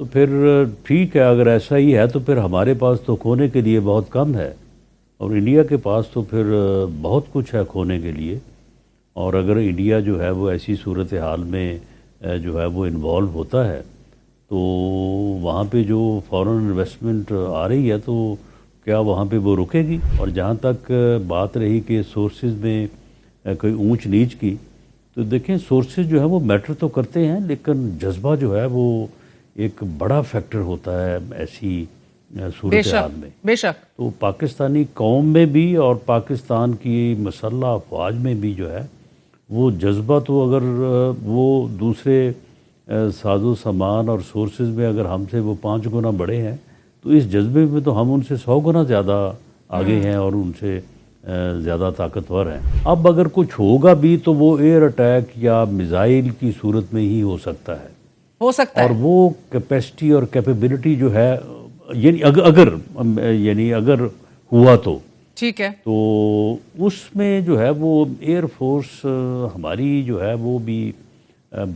تو پھر ٹھیک ہے، اگر ایسا ہی ہے تو پھر ہمارے پاس تو کھونے کے لیے بہت کم ہے، اور انڈیا کے پاس تو پھر بہت کچھ ہے کھونے کے لیے۔ اور اگر انڈیا جو ہے وہ ایسی صورتحال میں جو ہے وہ انوالو ہوتا ہے تو وہاں پہ جو فورن انویسٹمنٹ آ رہی ہے تو کیا وہاں پہ وہ رکے گی؟ اور جہاں تک بات رہی کہ سورسز میں کوئی اونچ نیچ کی، تو دیکھیں سورسز جو ہے وہ میٹر تو کرتے ہیں، لیکن جذبہ جو ہے وہ ایک بڑا فیکٹر ہوتا ہے ایسی بے صورتحال شک میں۔ بے شک تو پاکستانی قوم میں بھی اور پاکستان کی مسلح افواج میں بھی جو ہے وہ جذبہ تو اگر وہ دوسرے ساز و سامان اور سورسز میں اگر ہم سے وہ 5 گنا بڑے ہیں تو اس جذبے میں تو ہم ان سے 100 گنا زیادہ آگے ہیں اور ان سے زیادہ طاقتور ہیں۔ اب اگر کچھ ہوگا بھی تو وہ ایئر اٹیک یا میزائل کی صورت میں ہی ہو سکتا ہے، ہو سکتا اور ہے۔ وہ کیپیسٹی اور کیپیبلٹی جو ہے یعنی اگر ہوا ٹھیک ہے۔ تو اس میں جو ہے وہ ایئر فورس ہماری جو ہے وہ بھی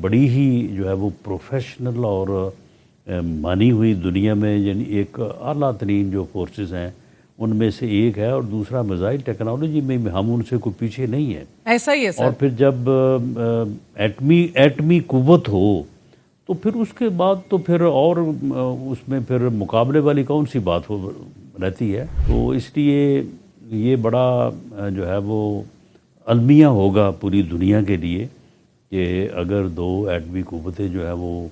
بڑی ہی جو ہے وہ پروفیشنل اور مانی ہوئی دنیا میں یعنی ایک اعلیٰ ترین جو فورسز ہیں ان میں سے ایک ہے، اور دوسرا میزائل ٹیکنالوجی میں بھی ہم ان سے کوئی پیچھے نہیں ہیں۔ ایسا ہی ہے اور سر۔ پھر جب ایٹمی قوت ہو تو پھر اس کے بعد تو پھر اور اس میں پھر مقابلے والی کون سی بات رہتی ہے؟ تو اس لیے یہ بڑا جو ہے وہ المیہ ہوگا پوری دنیا کے لیے کہ اگر دو ایٹمی قوتیں جو ہے وہ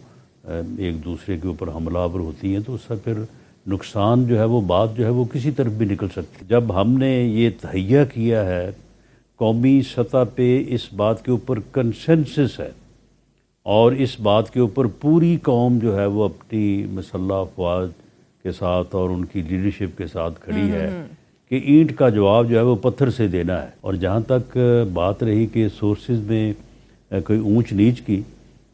ایک دوسرے کے اوپر حملہ آور ہوتی ہیں تو اس سے پھر نقصان جو ہے وہ بات جو ہے وہ کسی طرف بھی نکل سکتی۔ جب ہم نے یہ تہیہ کیا ہے قومی سطح پہ، اس بات کے اوپر کنسنسس ہے اور اس بات کے اوپر پوری قوم جو ہے وہ اپنی مسلح افواج کے ساتھ اور ان کی لیڈرشپ کے ساتھ کھڑی ہے کہ اینٹ کا جواب جو ہے وہ پتھر سے دینا ہے۔ اور جہاں تک بات رہی کہ سورسز میں کوئی اونچ نیچ کی،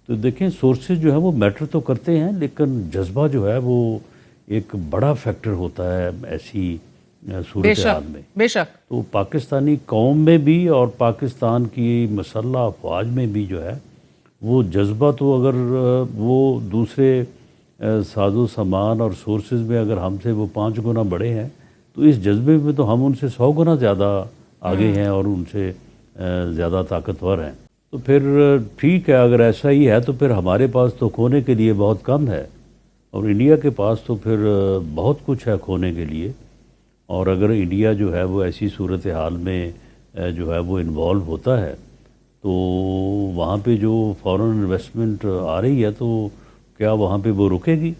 تو دیکھیں سورسز جو ہے وہ میٹر تو کرتے ہیں، لیکن جذبہ جو ہے وہ ایک بڑا فیکٹر ہوتا ہے ایسی بے صورتحال شک میں۔ بے شک۔ تو پاکستانی قوم میں بھی اور پاکستان کی مسلح افواج میں بھی جو ہے وہ جذبہ تو اگر وہ دوسرے ساز و سامان اور سورسز میں اگر ہم سے وہ 5 گنا بڑے ہیں تو اس جذبے میں تو ہم ان سے 100 گنا زیادہ آگے ہیں اور ان سے زیادہ طاقتور ہیں۔ تو پھر ٹھیک ہے، اگر ایسا ہی ہے تو پھر ہمارے پاس تو کھونے کے لیے بہت کم ہے، اور انڈیا کے پاس تو پھر بہت کچھ ہے کھونے کے لیے۔ اور اگر انڈیا جو ہے وہ ایسی صورتحال میں جو ہے وہ انوالو ہوتا ہے تو وہاں پہ جو فورن انویسٹمنٹ آ رہی ہے تو کیا وہاں پہ وہ رکے گی؟